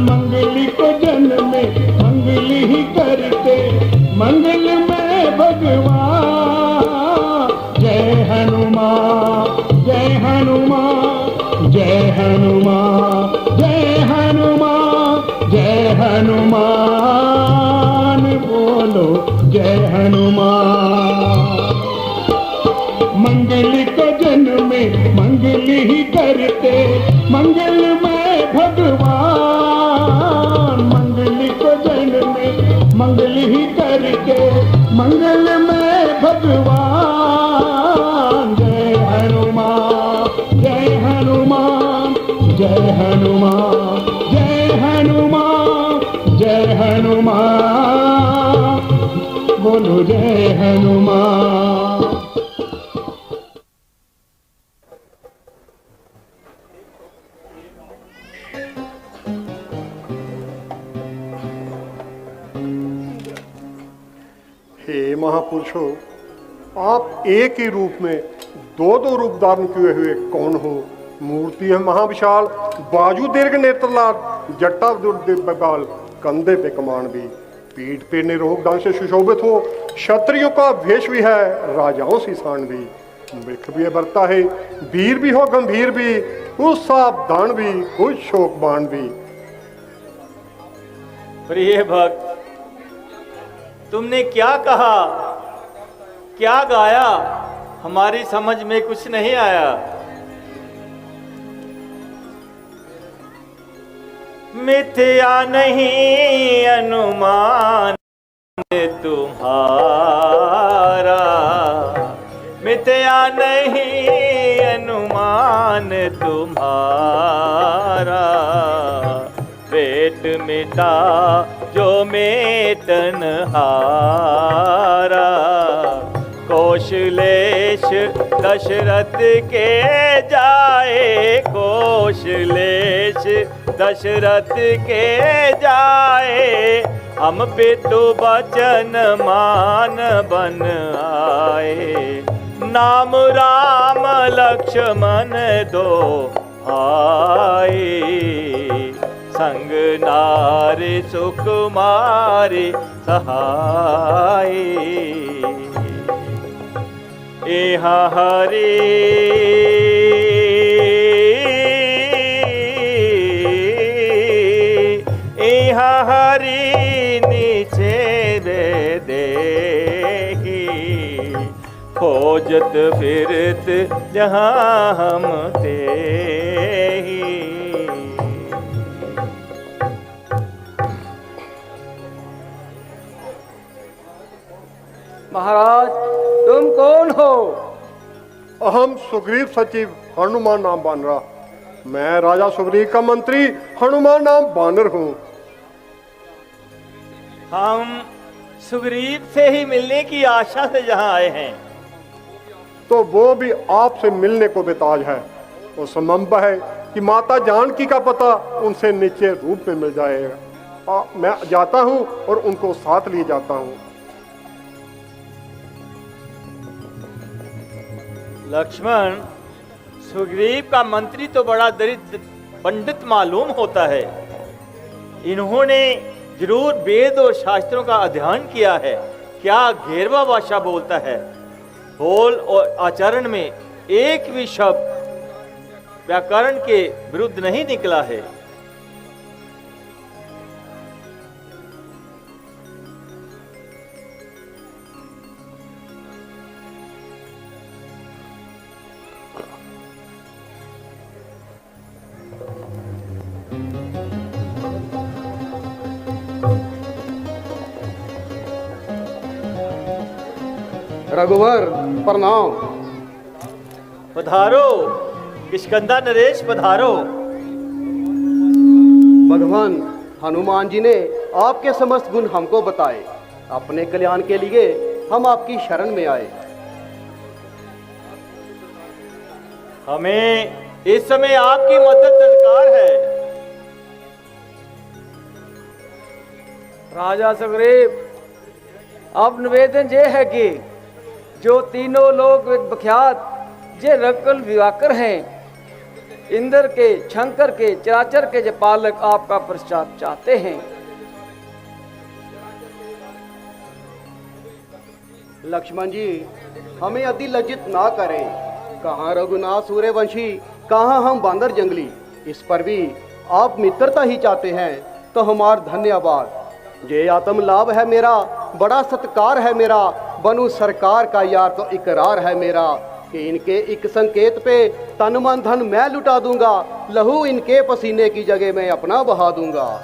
मंगली को जन्म में मंगल ही करते, मंगल में भगवान। जय हनुमान जय हनुमान जय हनुमान जय हनुमान जय हनुमान, बोलो जय हनुमान। मंगल को जन्म में मंगल ही करते, मंगल में भगवान। मंगल को जन्म में मंगल ही करते, मंगल में भगवान। जय हनुमान जय हनुमान जय हनुमान जय हनुमान जय हनुमान, बोलो जय हनुमान। हे महापुरुषों, आप एक ही रूप में दो दो रूप धारण किए हुए कौन हो? मूर्ति है महाविशाल, बाजू दीर्घ नेत्रलाल, जट्टा दिव्य बाल, कंधे पे कमान भी, पीठ पे निरोग दान से सुशोभित हो। क्षत्रियों का वेश भी है, राजाओं सी शान भी। वृक्ष भी बरता है, वीर भी हो गंभीर भी, कुछ सावधान भी, कुछ शोकबान भी। प्रिय भक्त, तुमने क्या कहा, क्या गाया? हमारी समझ में कुछ नहीं आया। मिथ्या नहीं अनुमान तुम्हारा, मिथ्या नहीं अनुमान तुम्हारा। पेट मिटा जो मेटन हारा, कौशलेश दशरथ के जाए, कौशलेश दशरथ के जाए। हम पितु बचन मान बन आए, नाम राम लक्ष्मण दो भाई। संग नारी सुकुमारी सहाय, इहा हरि इहा हरि नीचे दे देही। खोजत फिरत जहाँ हम ते ही। महाराज, तुम कौन हो? अहम सुग्रीव सचिव हनुमान नाम बानरा। मैं राजा सुग्रीव का मंत्री हनुमान नाम बानर हूँ। हम सुग्रीव से ही मिलने की आशा से यहाँ आए हैं। तो वो भी आपसे मिलने को बेताज है। वो संभव है कि माता जानकी का पता उनसे नीचे रूप में मिल जाएगा। मैं जाता हूँ और उनको साथ लिए जाता हूँ। लक्ष्मण, सुग्रीव का मंत्री तो बड़ा दरिद्र पंडित मालूम होता है। इन्होंने जरूर वेद और शास्त्रों का अध्ययन किया है। क्या घेरवा भाषा बोलता है। बोल और आचरण में एक भी शब्द व्याकरण के विरुद्ध नहीं निकला है। रघुवर प्रणाम। पधारो किष्किंधा नरेश, पधारो। भगवान हनुमान जी ने आपके समस्त गुण हमको बताए। अपने कल्याण के लिए हम आपकी शरण में आए। हमें इस समय आपकी मदद दरकार है। राजा सुग्रीव, अब निवेदन ये है कि जो तीनों लोग विख्यात जे रकल विवाकर हैं, इंद्र के, शंकर के, चराचर के जो पालक आपका प्रसाद चाहते हैं। लक्ष्मण जी, हमें अति लज्जित ना करें। कहाँ रघुनाथ सूर्यवंशी, कहाँ हम बांदर जंगली। इस पर भी आप मित्रता ही चाहते हैं तो हमार धन्यवाद। ये आत्म लाभ है मेरा, बड़ा सत्कार है मेरा। बनू सरकार का यार तो इकरार है मेरा कि इनके एक संकेत पे तन मन धन मैं लुटा दूंगा। लहू इनके पसीने की जगह मैं अपना बहा दूंगा।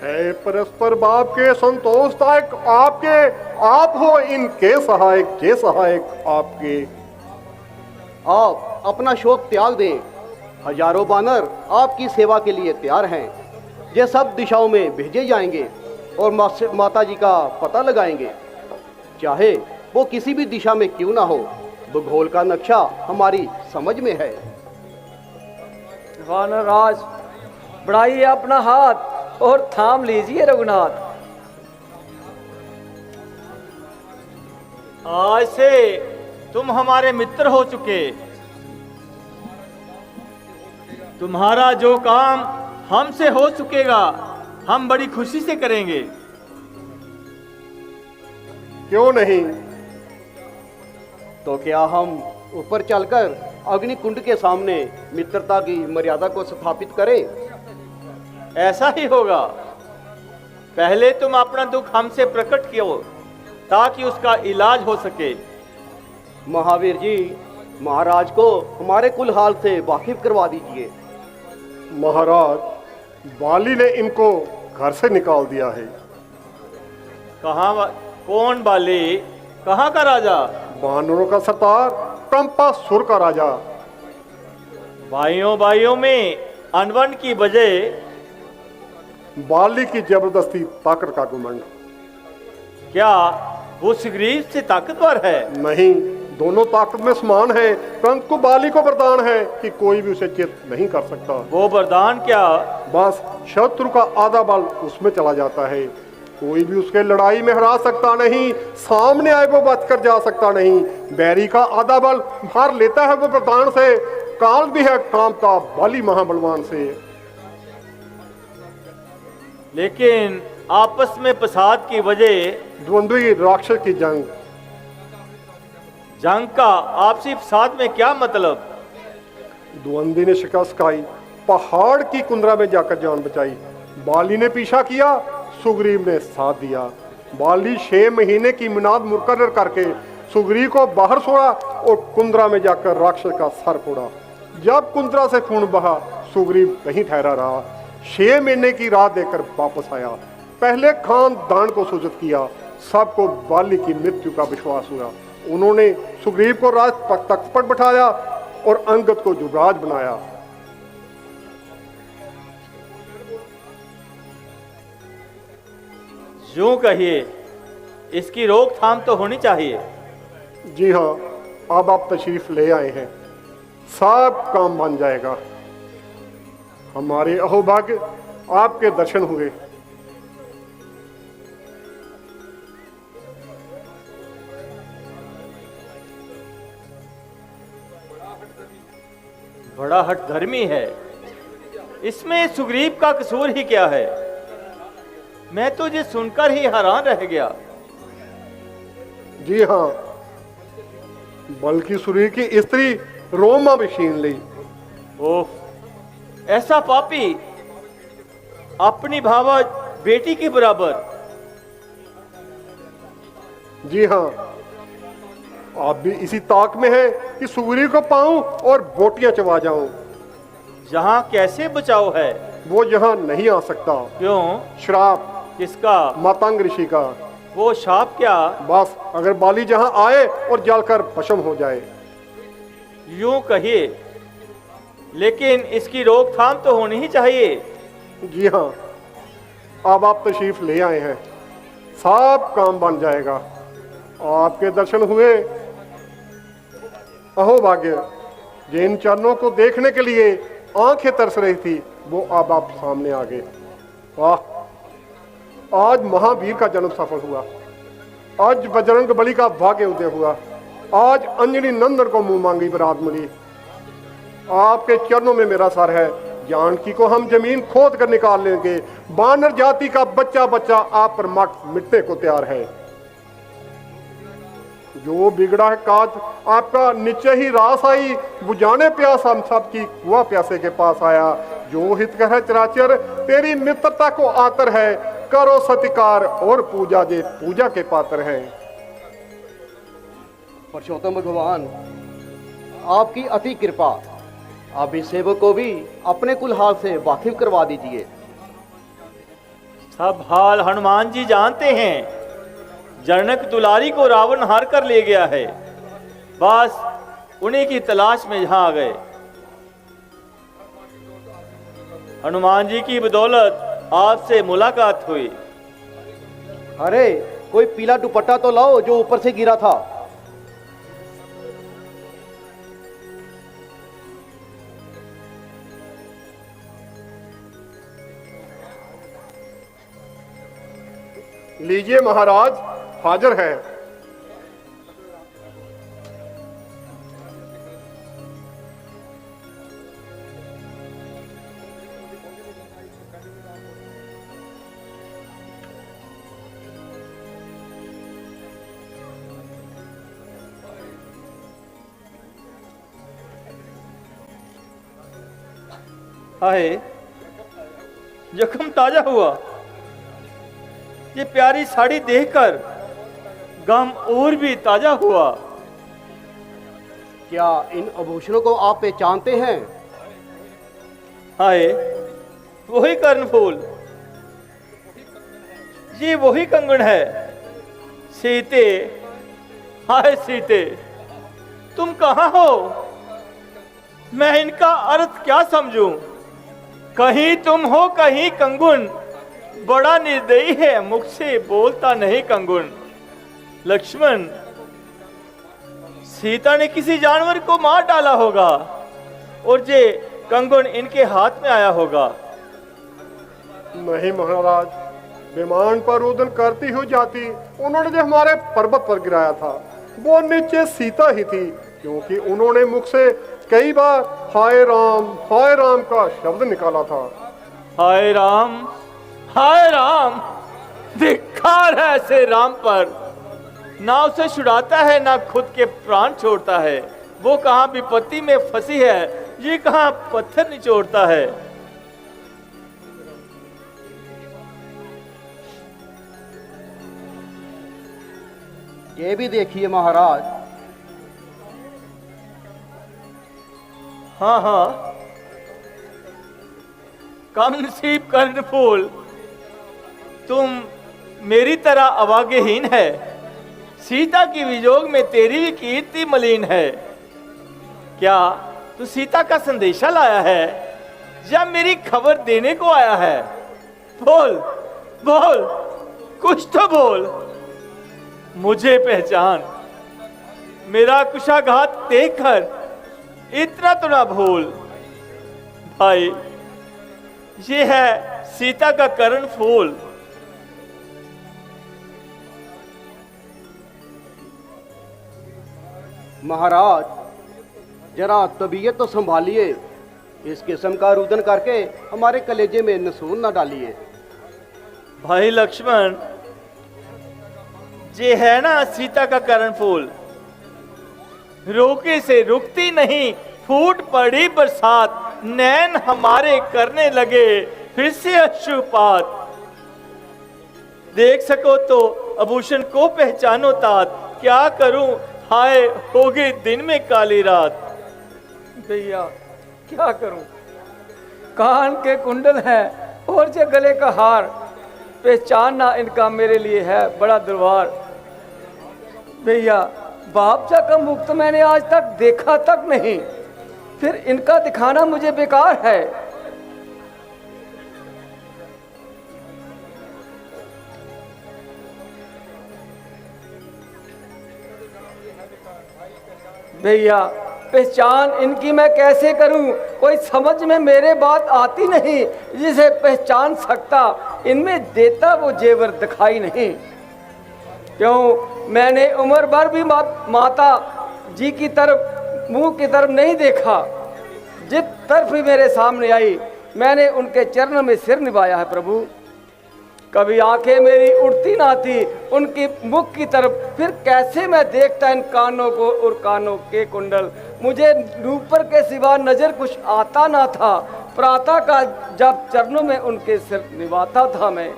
है परस्पर बाप के संतोषदायक आपके, आप हो इनके सहायक, जे सहायक आपके। आप अपना शोक त्याग दें। हजारों बानर आपकी सेवा के लिए तैयार हैं। ये सब दिशाओं में भेजे जाएंगे और माता जी का पता लगाएंगे, चाहे वो किसी भी दिशा में क्यों ना हो। भूगोल का नक्शा हमारी समझ में है। वानरराज, बढ़ाइए अपना हाथ और थाम लीजिए रघुनाथ। आज से तुम हमारे मित्र हो चुके। तुम्हारा जो काम हमसे हो चुकेगा, हम बड़ी खुशी से करेंगे। क्यों नहीं? तो क्या हम ऊपर चलकर अग्नि कुंड के सामने मित्रता की मर्यादा को स्थापित करें? ऐसा ही होगा। पहले तुम अपना दुख हमसे प्रकट कियो ताकि उसका इलाज हो सके। महावीर जी, महाराज को हमारे कुल हाल से वाकिफ करवा दीजिए। महाराज, बाली ने इनको घर से निकाल दिया है। कौन बाली? कहाँ का राजा? बानरों का सरदार, कंपासुर का राजा। भाइयों भाइयों में अनबन की वजह बाली की जबरदस्ती ताकत का घमंड। क्या वो सुग्रीव से ताकतवर है? नहीं, दोनों ताकत में समान है, परंतु बाली को वरदान है कि कोई भी उसे चित नहीं कर सकता। वो वरदान क्या? बस शत्रु का आधा बल उसमें चला जाता है। कोई भी उसके लड़ाई में हरा सकता नहीं, सामने आए वो बच कर जा सकता नहीं। बैरी का आधा बल भार लेता है वो वरदान से। काल भी है काम का बाली महाबलवान से। लेकिन आपस में फसाद की वजह द्वंद्वी राक्षस की जंग का आपसी फसाद में क्या मतलब? द्वंद्वी ने शिकस्त खाई, पहाड़ की कुंदरा में जाकर जान बचाई। बाली ने पीछा किया, सुग्रीव ने साथ दिया। बाली 6 महीने की मिनाद मुकर्रर करके सुग्रीव को बाहर छोड़ा और कुंदरा में जाकर राक्षस का सर फोड़ा। जब कुंदरा से खून बहा, सुग्रीव कहीं ठहरा रहा। 6 महीने की राह देकर वापस आया। पहले खानदान को सूचित किया। सबको बाली की मृत्यु का विश्वास हुआ। उन्होंने सुग्रीव को राज तख्त पर बिठाया और अंगद को युवराज बनाया। यूं कहिए, इसकी रोकथाम तो होनी चाहिए। जी हाँ, अब आप तशरीफ ले आए हैं, सब काम बन जाएगा। हमारे अहोभाग्य आपके दर्शन हुए। बड़ा हठधर्मी है, इसमें सुग्रीव का कसूर ही क्या है? मैं तो ये सुनकर ही हैरान रह गया। जी हाँ, बल्कि सुरी की स्त्री रोमा भी छीन ली। ओह, ऐसा पापी अपनी भावा बेटी के बराबर। जी हाँ, आप भी इसी ताक में है कि सुग्रीव को पाऊं और बोटियां चबा जाऊं। यहाँ कैसे बचाव है? वो यहाँ नहीं आ सकता। क्यों? श्राप। किसका? मातंग ऋषि का। वो शाप क्या? बस अगर बाली जहाँ आए और जलकर भस्म हो जाए। यूं कहिए, लेकिन इसकी रोकथाम तो होनी ही चाहिए। जी हाँ, अब आप तशरीफ ले आए हैं, सब काम बन जाएगा। आपके दर्शन हुए। अहो भाग्य, जिन चरणों को देखने के लिए आंखें तरस रही थी, वो अब आप सामने आ गए। वाह, आज महावीर का जन्म सफल हुआ। आज बजरंग बली का भाग्य उदय हुआ। आज अंजनी नंदन को मुंह मांगी बरात मिली। आपके चरणों में मेरा सर है। जानकी को हम जमीन खोद कर निकाल लेंगे। बानर जाति का बच्चा बच्चा आप पर मिटने को तैयार है। जो बिगड़ा है काज आपका नीचे ही रास आई, बुझाने प्यास हम सब की कुआ प्यासे के पास आया। जो हित कह चराचर तेरी मित्रता को आतर है, करो सत्कार और पूजा जे पूजा के पात्र हैं। पुरुषोत्तम भगवान, आपकी अति कृपा, आप इस सेवक को भी अपने कुल हाल से वाकिफ करवा दीजिए। सब हाल हनुमान जी जानते हैं। जनक दुलारी को रावण हार कर ले गया है, बस उन्हीं की तलाश में यहां आ गए। हनुमान जी की बदौलत आपसे मुलाकात हुई। अरे कोई पीला दुपट्टा तो लाओ जो ऊपर से गिरा था। लीजिए महाराज, हाजिर है। हाय, जख्म ताजा हुआ। ये प्यारी साड़ी देखकर गम और भी ताजा हुआ। क्या इन आभूषणों को आप पहचानते हैं? हाय, वही कर्णफूल, ये वही कंगन है। सीते, हाय सीते, तुम कहाँ हो? मैं इनका अर्थ क्या समझूं? कहीं तुम हो, कहीं कंगुन। बड़ा निर्दयी है, मुख से बोलता नहीं कंगुन। लक्ष्मण, सीता ने किसी जानवर को मार डाला होगा और ये कंगन इनके हाथ में आया होगा। नहीं महाराज, विमान पर रोदन करती हुई जाती उन्होंने जो हमारे पर्वत पर गिराया था वो नीचे सीता ही थी, क्योंकि उन्होंने मुख से कई बार हाय राम का शब्द निकाला था। हाय राम, हाय राम, धिक्कार है ऐसे राम पर। ना उसे छुड़ाता है, ना खुद के प्राण छोड़ता है। वो कहाँ विपत्ति में फंसी है, ये कहाँ पत्थर निचोड़ता है। ये भी देखिए महाराज। हाँ हाँ, कम नसीब कर्णफूल, तुम मेरी तरह अभाग्यहीन है। सीता की वियोग में तेरी भी कीर्ति मलिन है। क्या तू सीता का संदेशा लाया है या मेरी खबर देने को आया है? बोल बोल, कुछ तो बोल। मुझे पहचान, मेरा कुशाघात देखकर इतना तो ना भूल। भाई, ये है सीता का कर्णफूल। महाराज, जरा तबीयत तो संभालिए। इस किस्म का रुदन करके हमारे कलेजे में नसून न डालिए। भाई लक्ष्मण, ये है ना सीता का कर्णफूल, रोके से रुकती नहीं। फूट पड़ी बरसात, नैन हमारे करने लगे फिर से अश्रुपात। देख सको तो आभूषण को पहचानो तात। क्या करूं, हाय होगी दिन में काली रात। भैया क्या करूं? कान के कुंडल हैं और जे गले का हार, पहचानना इनका मेरे लिए है बड़ा दुर्वार। भैया, बाप का मुख तो मैंने आज तक देखा तक नहीं, फिर इनका दिखाना मुझे बेकार है। भैया, पहचान इनकी मैं कैसे करूं? कोई समझ में मेरे बात आती नहीं। जिसे पहचान सकता, इनमें देता वो जेवर दिखाई नहीं। क्यों, मैंने उम्र भर भी माता जी की तरफ, मुंह की तरफ नहीं देखा। जिस तरफ भी मेरे सामने आई मैंने उनके चरणों में सिर निभाया है प्रभु। कभी आंखें मेरी उड़ती ना थी उनकी मुख की तरफ, फिर कैसे मैं देखता इन कानों को और कानों के कुंडल। मुझे ऊपर के सिवा नजर कुछ आता ना था। प्रातः का जब चरणों में उनके सिर निभाता था मैं।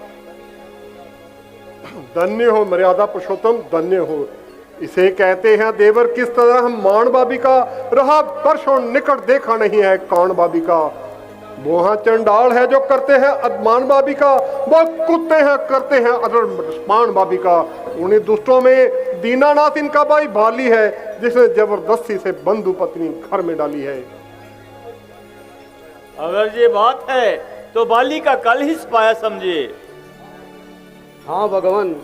धन्य हो मर्यादा पुरुषोत्तम, धन्य हो। इसे कहते हैं देवर किस तरह हम मान बाबी का रहा परसों निकट देखा नहीं है कान बाबी का। वो हाँ चंडाल है जो करते हैं अदमान बाबी का, वो कुत्ते हैं करते हैं अदमान बाबी का। उन्हीं दुष्टों में दीनानाथ इनका भाई भाली है जिसने जबरदस्ती से बंधु पत्नी घर में डाली है। अगर ये बात है तो बाली का कल ही सपाया समझिए। हाँ भगवान,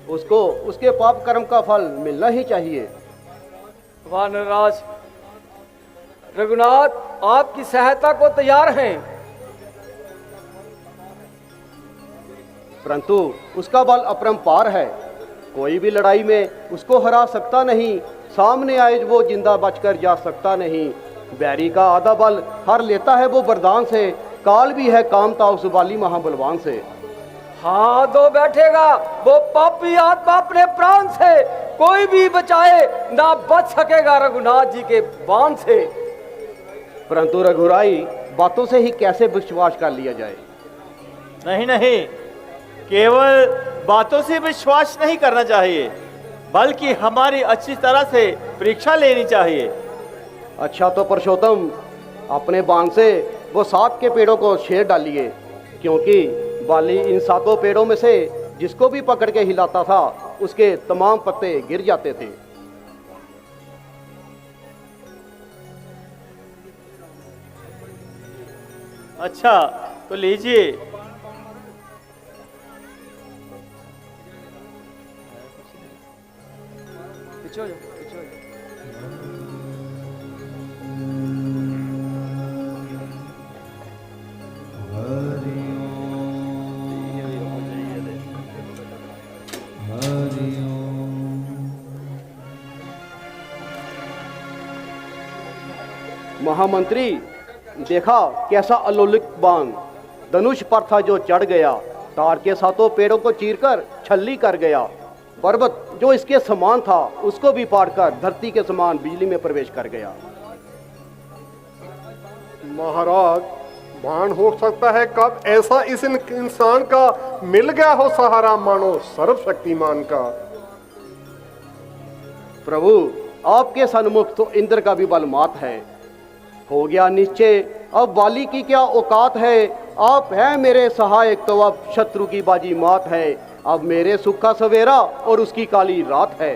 उसको उसके पाप कर्म का फल मिलना ही चाहिए। वानरराज रघुनाथ आपकी सहायता को तैयार हैं, परंतु उसका बल अपरंपार है। कोई भी लड़ाई में उसको हरा सकता नहीं। सामने आए वो जिंदा बचकर जा सकता नहीं। बैरी का आधा बल हर लेता है वो वरदान से। काल भी है कामता उस बाली महाबलवान से। हाँ दो बैठेगा वो पापी आत्मा अपने प्राण से। कोई भी बचाए ना बच सकेगा रघुनाथ जी के बाण से। परंतु रघुराई बातों से ही कैसे विश्वास कर लिया जाए। नहीं नहीं, केवल बातों से विश्वास नहीं करना चाहिए बल्कि हमारी अच्छी तरह से परीक्षा लेनी चाहिए। अच्छा तो पुरुषोत्तम, अपने बाण से वो 7 के पेड़ों को छेड़ डालिए, क्योंकि बाली इन 7 पेड़ों में से जिसको भी पकड़ के हिलाता था उसके तमाम पत्ते गिर जाते थे। अच्छा तो लीजिए। पीछे हो जाओ, पीछे हो जाओ। महामंत्री, देखा कैसा अलौकिक बाण धनुष पर था जो चढ़ गया। तार के 7 पेड़ों को चीरकर छल्ली कर गया। पर्वत जो इसके समान था उसको भी पाड़कर धरती के समान बिजली में प्रवेश कर गया। महाराज, बाण हो सकता है कब ऐसा इस इंसान का मिल गया हो सहारा मानो सर्वशक्तिमान का। प्रभु, आपके सन्मुख तो इंद्र का भी बल मात है। हो गया निश्चय, अब बाली की क्या औकात है। आप हैं मेरे सहायक तो अब शत्रु की बाजी मात है। अब मेरे सुख का सवेरा और उसकी काली रात है।